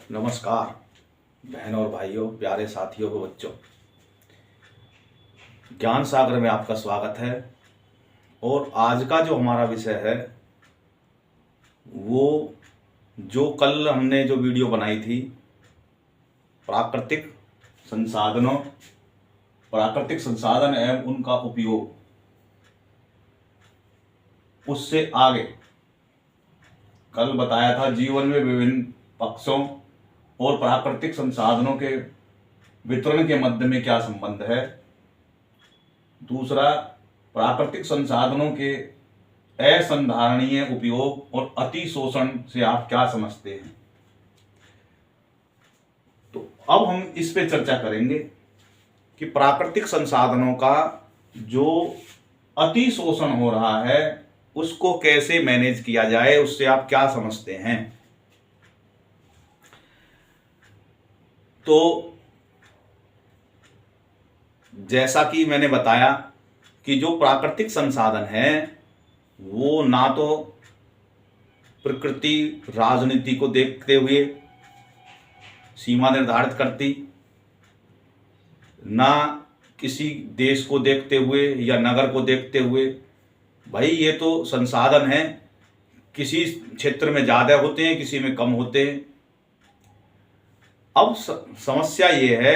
नमस्कार बहनों और भाइयों, प्यारे साथियों व बच्चों। ज्ञान सागर में आपका स्वागत है। और आज का जो हमारा विषय है वो जो कल हमने जो वीडियो बनाई थी प्राकृतिक संसाधन एवं उनका उपयोग, उससे आगे कल बताया था जीवन में विभिन्न पक्षों और प्राकृतिक संसाधनों के वितरण के मध्य में क्या संबंध है। दूसरा, प्राकृतिक संसाधनों के असंधारणीय उपयोग और अति शोषण से आप क्या समझते हैं। तो अब हम इस पे चर्चा करेंगे कि प्राकृतिक संसाधनों का जो अति शोषण हो रहा है उसको कैसे मैनेज किया जाए, उससे आप क्या समझते हैं। तो जैसा कि मैंने बताया कि जो प्राकृतिक संसाधन है वो ना तो प्रकृति राजनीति को देखते हुए सीमा निर्धारित करती, ना किसी देश को देखते हुए या नगर को देखते हुए। भाई ये तो संसाधन है, किसी क्षेत्र में ज़्यादा होते हैं, किसी में कम होते हैं। अब समस्या ये है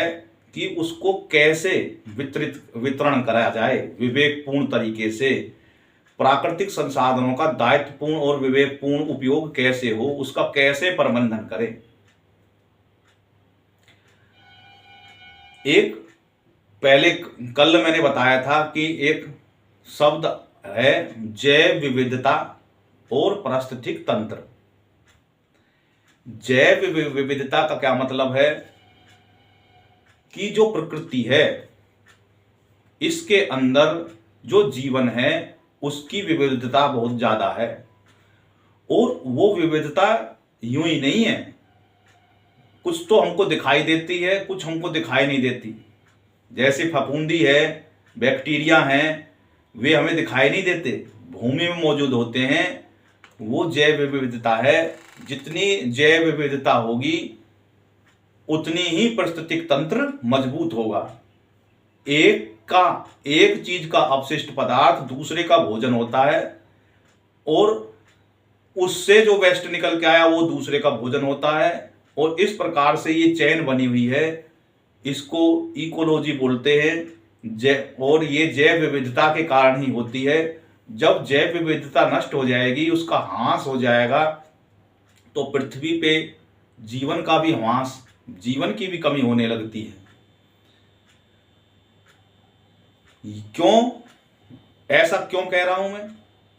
कि उसको कैसे वितरण कराया जाए विवेकपूर्ण तरीके से। प्राकृतिक संसाधनों का दायित्वपूर्ण और विवेकपूर्ण उपयोग कैसे हो, उसका कैसे प्रबंधन करें। एक पहले कल मैंने बताया था कि एक शब्द है जैव विविधता और पारिस्थितिक तंत्र। जैव विविधता का क्या मतलब है कि जो प्रकृति है इसके अंदर जो जीवन है उसकी विविधता बहुत ज्यादा है। और वो विविधता यूं ही नहीं है, कुछ तो हमको दिखाई देती है, कुछ हमको दिखाई नहीं देती। जैसे फफूंदी है, बैक्टीरिया हैं, वे हमें दिखाई नहीं देते, भूमि में मौजूद होते हैं। वो जैव विविधता है। जितनी जैव विविधता होगी उतनी ही पारिस्थितिक तंत्र मजबूत होगा। एक चीज का अपशिष्ट पदार्थ दूसरे का भोजन होता है और उससे जो वेस्ट निकल के आया वो दूसरे का भोजन होता है। और इस प्रकार से ये चेन बनी हुई है, इसको इकोलॉजी बोलते हैं। और ये जैव विविधता के कारण ही होती है। जब जैव विविधता नष्ट हो जाएगी, उसका ह्रास हो जाएगा, तो पृथ्वी पे जीवन का भी ह्रास, जीवन की भी कमी होने लगती है। क्यों ऐसा क्यों कह रहा हूं मैं?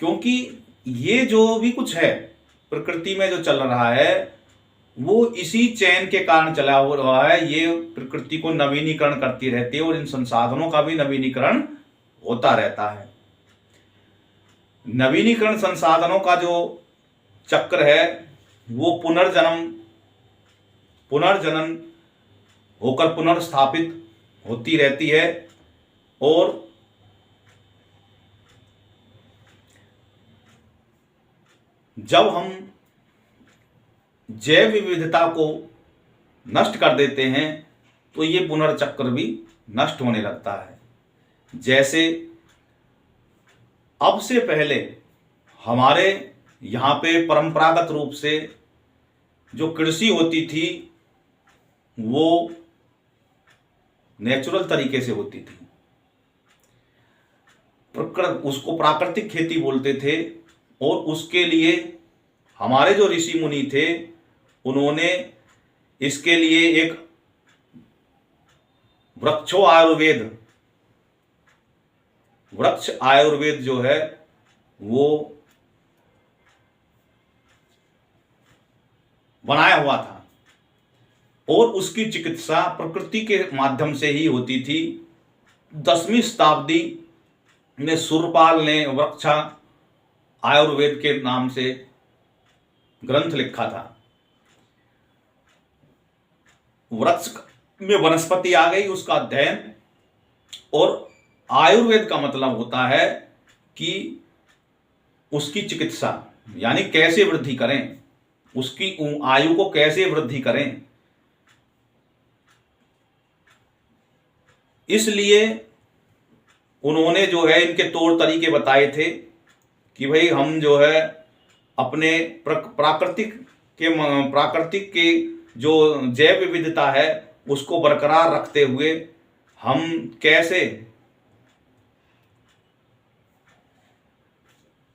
क्योंकि ये जो भी कुछ है प्रकृति में जो चल रहा है वो इसी चैन के कारण चला हो रहा है। ये प्रकृति को नवीनीकरण करती रहती है और इन संसाधनों का भी नवीनीकरण होता रहता है। नवीनीकरण संसाधनों का जो चक्र है वो पुनर्जनन होकर पुनर्स्थापित होती रहती है। और जब हम जैव विविधता को नष्ट कर देते हैं तो ये पुनर्चक्र भी नष्ट होने लगता है। जैसे अब से पहले हमारे यहाँ पे परंपरागत रूप से जो कृषि होती थी वो नेचुरल तरीके से होती थी। उसको प्राकृतिक खेती बोलते थे। और उसके लिए हमारे जो ऋषि मुनि थे उन्होंने इसके लिए एक वृक्ष आयुर्वेद जो है वो बनाया हुआ था। और उसकी चिकित्सा प्रकृति के माध्यम से ही होती थी। 10वीं शताब्दी में सुरपाल ने वृक्षा आयुर्वेद के नाम से ग्रंथ लिखा था। वृक्ष में वनस्पति आ गई, उसका अध्ययन। और आयुर्वेद का मतलब होता है कि उसकी चिकित्सा, यानी कैसे वृद्धि करें, उसकी आयु को कैसे वृद्धि करें। इसलिए उन्होंने जो है इनके तौर तरीके बताए थे कि भाई हम जो है अपने प्राकृतिक के जो जैव विविधता है उसको बरकरार रखते हुए हम कैसे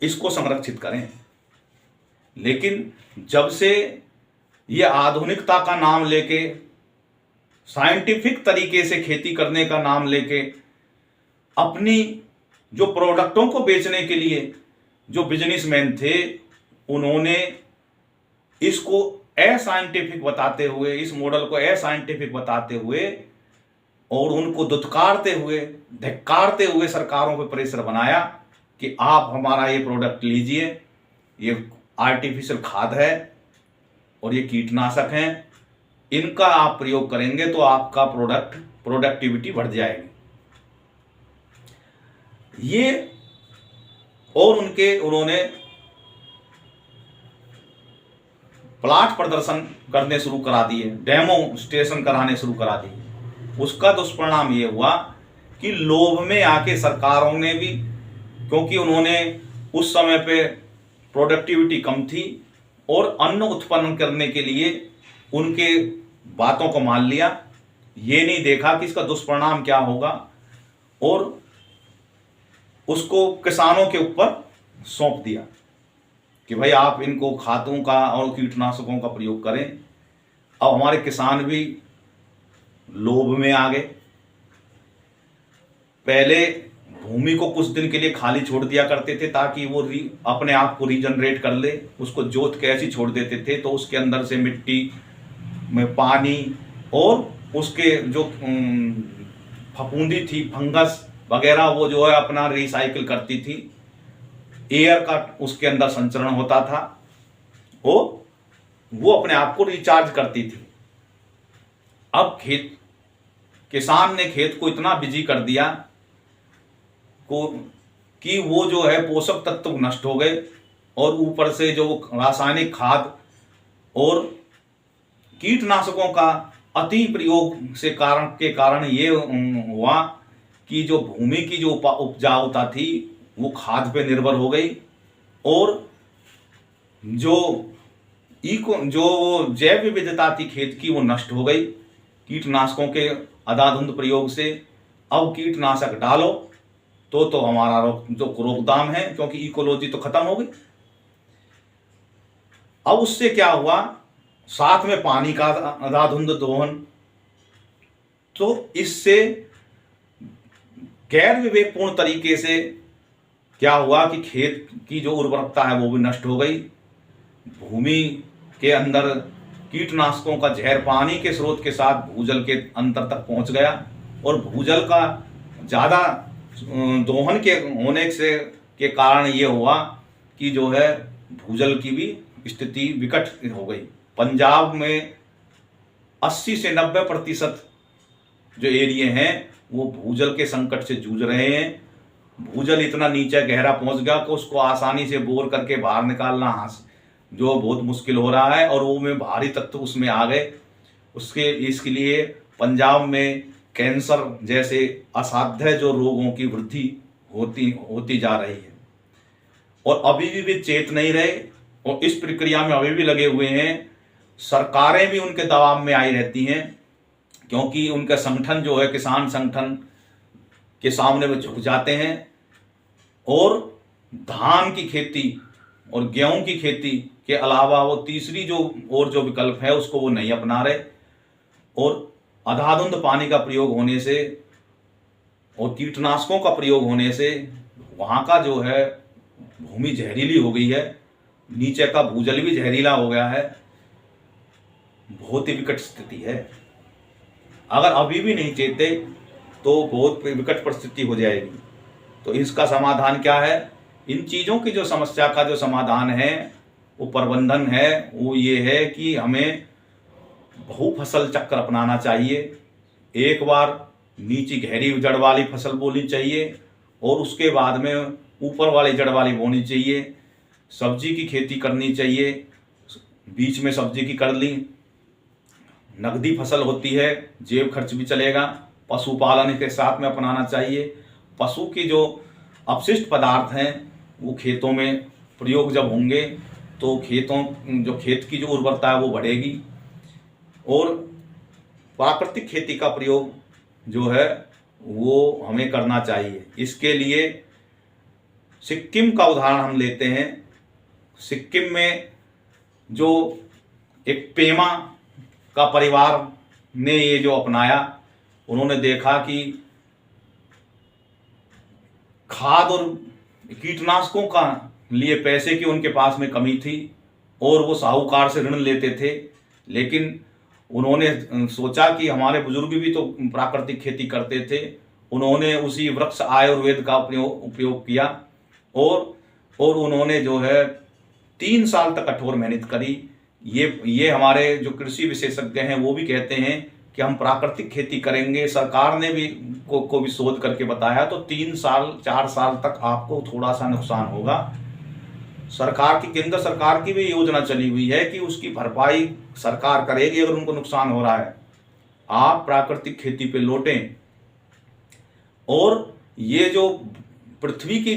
इसको संरक्षित करें। लेकिन जब से ये आधुनिकता का नाम लेके, साइंटिफिक तरीके से खेती करने का नाम लेके, अपनी जो प्रोडक्टों को बेचने के लिए जो बिजनेसमैन थे उन्होंने इसको असाइंटिफिक बताते हुए, इस मॉडल को असाइंटिफिक बताते हुए और उनको दुत्कारते हुए, धिक्कारते हुए सरकारों पर प्रेशर बनाया कि आप हमारा ये प्रोडक्ट लीजिए, ये आर्टिफिशियल खाद है और ये कीटनाशक हैं, इनका आप प्रयोग करेंगे तो आपका प्रोडक्टिविटी बढ़ जाएगी। ये और उन्होंने प्लाट प्रदर्शन करने शुरू करा दिए, डेमोन्स्ट्रेशन कराने शुरू करा दिए। उसका दुष्परिणाम ये हुआ कि लोभ में आके सरकारों ने भी, क्योंकि उन्होंने उस समय पे प्रोडक्टिविटी कम थी और अन्न उत्पन्न करने के लिए उनके बातों को मान लिया, ये नहीं देखा कि इसका दुष्परिणाम क्या होगा और उसको किसानों के ऊपर सौंप दिया कि भाई आप इनको खादों का और कीटनाशकों का प्रयोग करें। अब हमारे किसान भी लोभ में आ गए। पहले भूमि को कुछ दिन के लिए खाली छोड़ दिया करते थे ताकि वो अपने आप को रीजनरेट कर ले, उसको जोत के ऐसी छोड़ देते थे तो उसके अंदर से मिट्टी में पानी और उसके जो फफूंदी थी, फंगस वगैरह, वो जो है अपना रिसाइकिल करती थी, एयर का उसके अंदर संचरण होता था और वो अपने आप को रिचार्ज करती थी। अब किसान ने खेत को इतना बिजी कर दिया कि वो जो है पोषक तत्व नष्ट हो गए और ऊपर से जो रासायनिक खाद और कीटनाशकों का अति प्रयोग के कारण ये हुआ कि जो भूमि की जो उपजाऊता थी वो खाद पे निर्भर हो गई और जो जैव विविधता थी खेत की वो नष्ट हो गई कीटनाशकों के अंधाधुंध प्रयोग से। अब कीटनाशक डालो तो हमारा जो रोकथाम है, क्योंकि इकोलॉजी तो खत्म हो गई। अब उससे क्या हुआ, साथ में पानी का अंधाधुंध दोहन, तो इससे गैर विवेकपूर्ण तरीके से क्या हुआ कि खेत की जो उर्वरकता है वो भी नष्ट हो गई। भूमि के अंदर कीटनाशकों का जहर पानी के स्रोत के साथ भूजल के अंतर तक पहुंच गया और भूजल का ज़्यादा दोहन के होने से के कारण ये हुआ कि जो है भूजल की भी स्थिति विकट हो गई। पंजाब में 80 से 90% जो एरिया हैं वो भूजल के संकट से जूझ रहे हैं। भूजल इतना नीचे गहरा पहुंच गया कि उसको आसानी से बोर करके बाहर निकालना जो बहुत मुश्किल हो रहा है और वो में भारी तत्व उसमें आ गए। इसके लिए पंजाब में कैंसर जैसे असाध्य जो रोगों की वृद्धि होती जा रही है और अभी भी चेत नहीं रहे और इस प्रक्रिया में अभी भी लगे हुए हैं। सरकारें भी उनके दबाव में आई रहती हैं क्योंकि उनका संगठन जो है किसान संगठन के सामने वो झुक जाते हैं और धान की खेती और गेहूं की खेती के अलावा वो तीसरी जो विकल्प है उसको वो नहीं अपना रहे और अंधाधुंध पानी का प्रयोग होने से और कीटनाशकों का प्रयोग होने से वहाँ का जो है भूमि जहरीली हो गई है, नीचे का भूजल भी जहरीला हो गया है। बहुत ही विकट स्थिति है। अगर अभी भी नहीं चेते तो बहुत विकट परिस्थिति हो जाएगी। तो इसका समाधान क्या है? इन चीज़ों की जो समस्या का जो समाधान है वो प्रबंधन है, वो ये है कि हमें बहु फसल चक्र अपनाना चाहिए। एक बार नीची गहरी जड़ वाली फसल बोनी चाहिए और उसके बाद में ऊपर वाली जड़ वाली बोनी चाहिए। सब्जी की खेती करनी चाहिए, बीच में सब्जी की कर ली, नकदी फसल होती है, जेब खर्च भी चलेगा। पशुपालन के साथ में अपनाना चाहिए। पशु की जो अपशिष्ट पदार्थ हैं वो खेतों में प्रयोग जब होंगे तो खेत की जो उर्वरता है वो बढ़ेगी। और प्राकृतिक खेती का प्रयोग जो है वो हमें करना चाहिए। इसके लिए सिक्किम का उदाहरण हम लेते हैं। सिक्किम में जो एक पेमा का परिवार ने ये जो अपनाया, उन्होंने देखा कि खाद और कीटनाशकों का लिए पैसे की उनके पास में कमी थी और वो साहूकार से ऋण लेते थे। लेकिन उन्होंने सोचा कि हमारे बुजुर्ग भी तो प्राकृतिक खेती करते थे। उन्होंने उसी वृक्ष आयुर्वेद का उपयोग किया और उन्होंने जो है 3 साल तक कठोर मेहनत करी। ये हमारे जो कृषि विशेषज्ञ हैं वो भी कहते हैं कि हम प्राकृतिक खेती करेंगे। सरकार ने भी को भी शोध करके बताया तो 3 साल 4 साल तक आपको थोड़ा सा नुकसान होगा। केंद्र सरकार की भी योजना चली हुई है कि उसकी भरपाई सरकार करेगी अगर उनको नुकसान हो रहा है। आप प्राकृतिक खेती पे लौटें और ये जो पृथ्वी की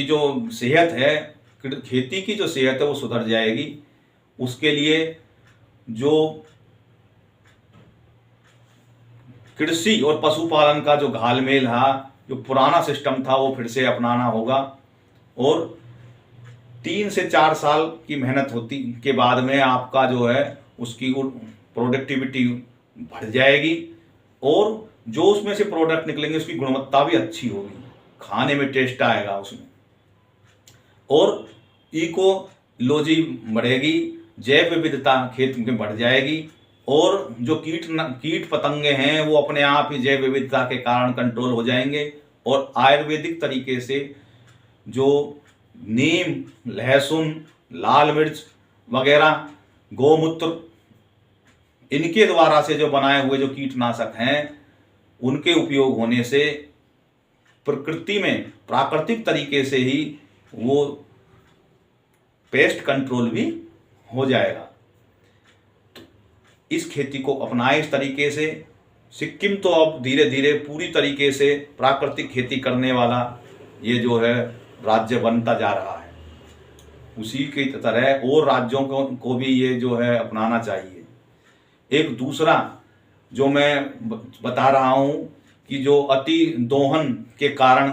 जो सेहत है, खेती की जो सेहत है वो सुधर जाएगी। उसके लिए जो कृषि और पशुपालन का जो घालमेल था, जो पुराना सिस्टम था वो फिर से अपनाना होगा। और 3 से 4 साल की मेहनत होती के बाद में आपका जो है उसकी प्रोडक्टिविटी बढ़ जाएगी और जो उसमें से प्रोडक्ट निकलेंगे उसकी गुणवत्ता भी अच्छी होगी, खाने में टेस्ट आएगा उसमें, और इकोलॉजी बढ़ेगी, जैव विविधता खेत में बढ़ जाएगी। और जो कीट पतंगे हैं वो अपने आप ही जैव विविधता के कारण कंट्रोल हो जाएंगे। और आयुर्वेदिक तरीके से जो नीम, लहसुन, लाल मिर्च वगैरह, गोमूत्र, इनके द्वारा से जो बनाए हुए जो कीटनाशक हैं उनके उपयोग होने से प्रकृति में प्राकृतिक तरीके से ही वो पेस्ट कंट्रोल भी हो जाएगा। इस खेती को अपनाएं इस तरीके से। सिक्किम तो अब धीरे धीरे पूरी तरीके से प्राकृतिक खेती करने वाला ये जो है राज्य बनता जा रहा है। उसी की तरह और राज्यों को भी ये जो है अपनाना चाहिए। एक दूसरा जो मैं बता रहा हूँ कि जो अति दोहन के कारण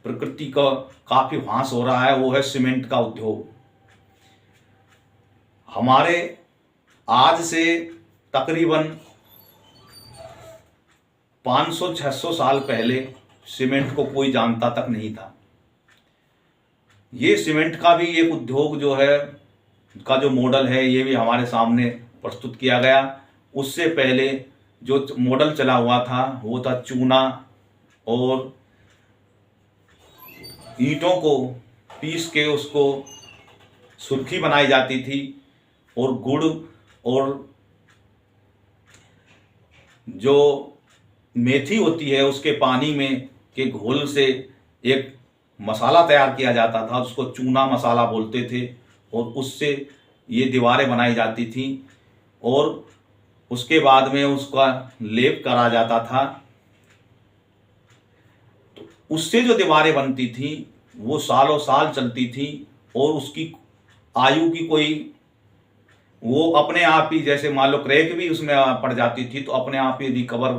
प्रकृति का काफी ह्रास हो रहा है वो है सीमेंट का उद्योग। हमारे आज से तकरीबन 500-600 साल पहले सीमेंट को कोई जानता तक नहीं था। ये सीमेंट का भी एक उद्योग जो है का जो मॉडल है ये भी हमारे सामने प्रस्तुत किया गया। उससे पहले जो मॉडल चला हुआ था वो था चूना, और ईंटों को पीस के उसको सुर्खी बनाई जाती थी, और गुड़ और जो मेथी होती है उसके पानी में के घोल से एक मसाला तैयार किया जाता था, उसको चूना मसाला बोलते थे, और उससे ये दीवारें बनाई जाती थी और उसके बाद में उसका लेप करा जाता था। तो उससे जो दीवारें बनती थी वो सालों साल चलती थी और उसकी आयु की कोई वो अपने आप ही, जैसे मान लो क्रैक भी उसमें पड़ जाती थी तो अपने आप ही रिकवर,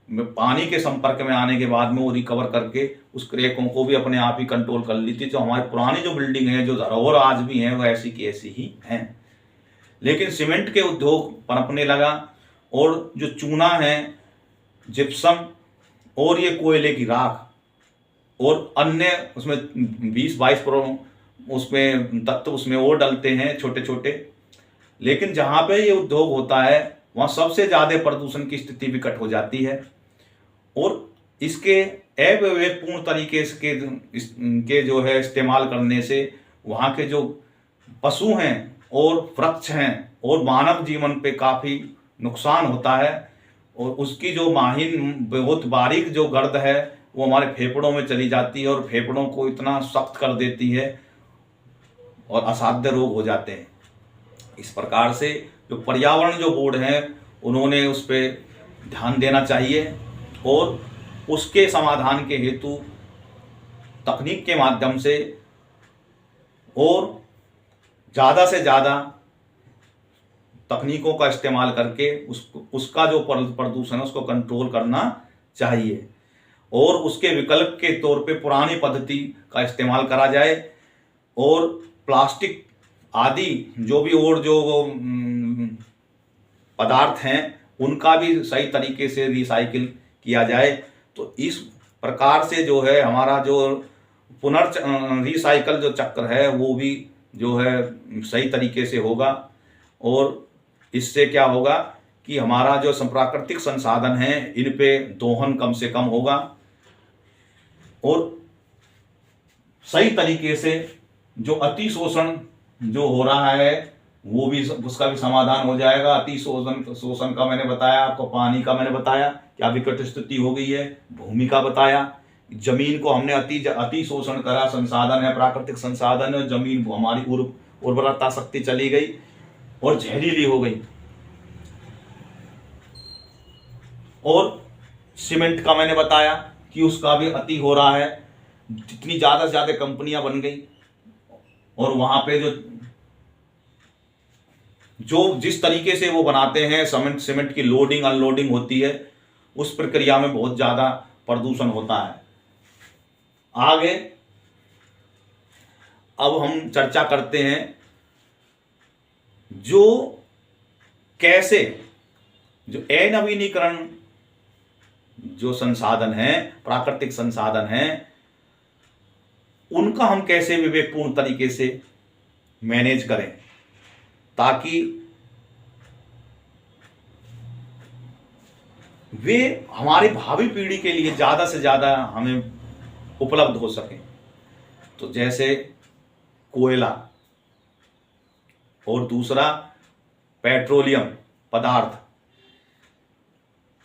पानी के संपर्क में आने के बाद में वो रिकवर करके उस क्रैकों को भी अपने आप ही कंट्रोल कर ली थी। तो हमारी पुरानी जो बिल्डिंग है, जो धरोहर आज भी हैं, वो ऐसी की ऐसी ही हैं। लेकिन सीमेंट के उद्योग पनपने लगा और जो चूना है, जिप्सम और ये कोयले की राख और अन्य उसमें 20-22 उसमें तत्व उसमें और डलते हैं छोटे छोटे। लेकिन जहाँ पे ये उद्योग होता है वहाँ सबसे ज़्यादा प्रदूषण की स्थिति विकट हो जाती है, और इसके अविवेकपूर्ण तरीके के जो है इस्तेमाल करने से वहाँ के जो पशु हैं और वृक्ष हैं और मानव जीवन पे काफ़ी नुकसान होता है। और उसकी जो माहिन बहुत बारीक जो गर्द है वो हमारे फेफड़ों में चली जाती है और फेफड़ों को इतना सख्त कर देती है और असाध्य रोग हो जाते हैं। इस प्रकार से जो पर्यावरण जो बोर्ड है उन्होंने उस पर ध्यान देना चाहिए और उसके समाधान के हेतु तकनीक के माध्यम से और ज़्यादा से ज़्यादा तकनीकों का इस्तेमाल करके उसका जो प्रदूषण है उसको कंट्रोल करना चाहिए और उसके विकल्प के तौर पे पुरानी पद्धति का इस्तेमाल करा जाए और प्लास्टिक आदि जो भी और जो पदार्थ हैं उनका भी सही तरीके से रिसाइकिल किया जाए। तो इस प्रकार से जो है हमारा जो रिसाइकल जो चक्र है वो भी जो है सही तरीके से होगा और इससे क्या होगा कि हमारा जो प्राकृतिक संसाधन है इन पे दोहन कम से कम होगा और सही तरीके से जो अतिशोषण जो हो रहा है वो भी उसका भी समाधान हो जाएगा। शोषण का मैंने बताया आपको, पानी का मैंने बताया क्या विकट स्थिति हो गई है, भूमि का बताया, जमीन को हमने अति शोषण करा, संसाधन है प्राकृतिक संसाधन है, जमीन हमारी उर्वरता शक्ति चली गई और जहरीली हो गई। और सीमेंट का मैंने बताया कि उसका भी अति हो रहा है, जितनी ज़्यादा से ज़्यादा कंपनियां बन गई और वहां पे जो जिस तरीके से वो बनाते हैं सीमेंट की लोडिंग अनलोडिंग होती है उस प्रक्रिया में बहुत ज़्यादा प्रदूषण होता है। आगे अब हम चर्चा करते हैं जो कैसे जो अनवीनीकरण जो संसाधन है प्राकृतिक संसाधन है उनका हम कैसे विवेकपूर्ण तरीके से मैनेज करें ताकि वे हमारी भावी पीढ़ी के लिए ज़्यादा से ज़्यादा हमें उपलब्ध हो सकें। तो जैसे कोयला और दूसरा पेट्रोलियम पदार्थ,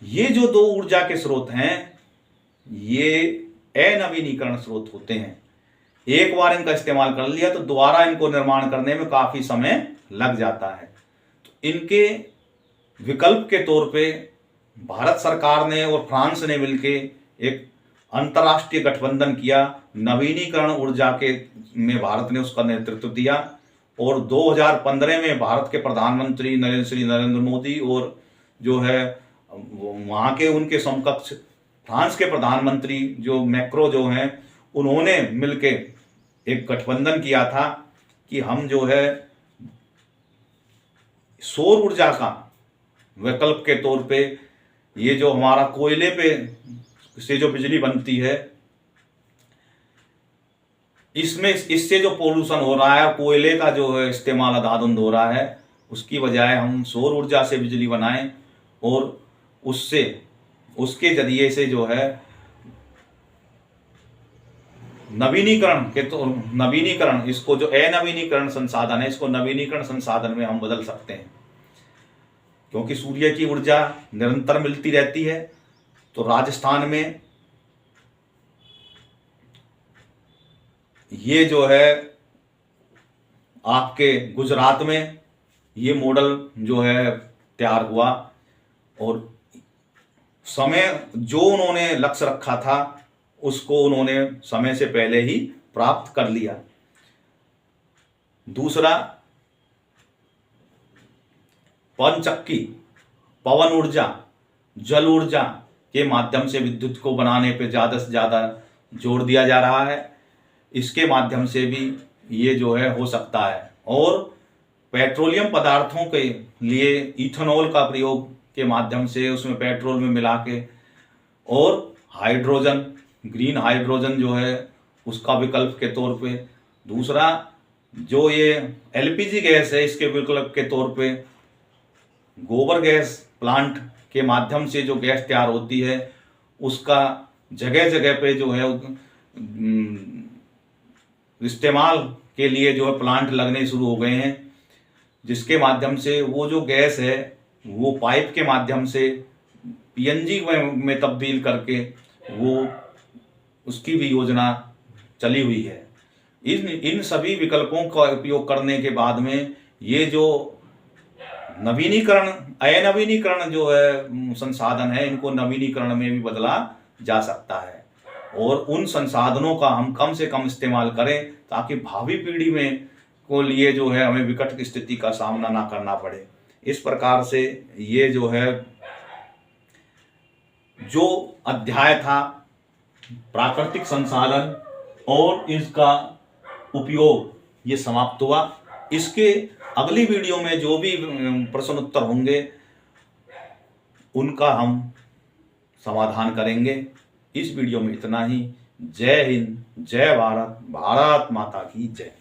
ये जो दो ऊर्जा के स्रोत हैं ये अनवीनीकरण स्रोत होते हैं। एक बार इनका इस्तेमाल कर लिया तो दोबारा इनको निर्माण करने में काफ़ी समय लग जाता है। तो इनके विकल्प के तौर पे भारत सरकार ने और फ्रांस ने मिलकर एक अंतर्राष्ट्रीय गठबंधन किया, नवीनीकरण ऊर्जा के में भारत ने उसका नेतृत्व दिया और 2015 में भारत के प्रधानमंत्री नरेंद्र मोदी और जो है वहाँ के उनके समकक्ष फ्रांस के प्रधानमंत्री जो मैक्रो जो हैं उन्होंने मिलकर एक गठबंधन किया था कि हम जो है सौर ऊर्जा का विकल्प के तौर पे ये जो हमारा कोयले पे से जो बिजली बनती है इससे जो पोल्यूशन हो रहा है कोयले का जो है इस्तेमाल अंधाधुंध हो रहा है उसकी बजाय हम सौर ऊर्जा से बिजली बनाएं और उससे उसके जरिए से जो है नवीनीकरण इसको जो अनवीनीकरण संसाधन है इसको नवीनीकरण संसाधन में हम बदल सकते हैं क्योंकि सूर्य की ऊर्जा निरंतर मिलती रहती है। तो राजस्थान में ये जो है आपके गुजरात में ये मॉडल जो है तैयार हुआ और समय जो उन्होंने लक्ष्य रखा था उसको उन्होंने समय से पहले ही प्राप्त कर लिया। दूसरा पनचक्की पवन ऊर्जा जल ऊर्जा के माध्यम से विद्युत को बनाने पे ज़्यादा से ज़्यादा जोर दिया जा रहा है। इसके माध्यम से भी ये जो है हो सकता है और पेट्रोलियम पदार्थों के लिए इथेनॉल का प्रयोग के माध्यम से उसमें पेट्रोल में मिला के और हाइड्रोजन ग्रीन हाइड्रोजन जो है उसका विकल्प के तौर पे, दूसरा जो ये एलपीजी गैस है इसके विकल्प के तौर पे गोबर गैस प्लांट के माध्यम से जो गैस तैयार होती है उसका जगह जगह पे जो है इस्तेमाल के लिए जो है प्लांट लगने शुरू हो गए हैं जिसके माध्यम से वो जो गैस है वो पाइप के माध्यम से पीएनजी में तब्दील करके वो उसकी भी योजना चली हुई है। इन सभी विकल्पों का उपयोग करने के बाद में ये जो अनवीनीकरण जो है संसाधन है, इनको नवीनीकरण में भी बदला जा सकता है और उन संसाधनों का हम कम से कम इस्तेमाल करें ताकि भावी पीढ़ी में को लिए जो है हमें विकट स्थिति का सामना ना करना पड़े। इस प्रकार से ये जो है जो अध्याय था प्राकृतिक संसाधन और इसका उपयोग, ये समाप्त हुआ। इसके अगली वीडियो में जो भी प्रश्न उत्तर होंगे उनका हम समाधान करेंगे। इस वीडियो में इतना ही। जय हिंद, जय भारत, भारत माता की जय।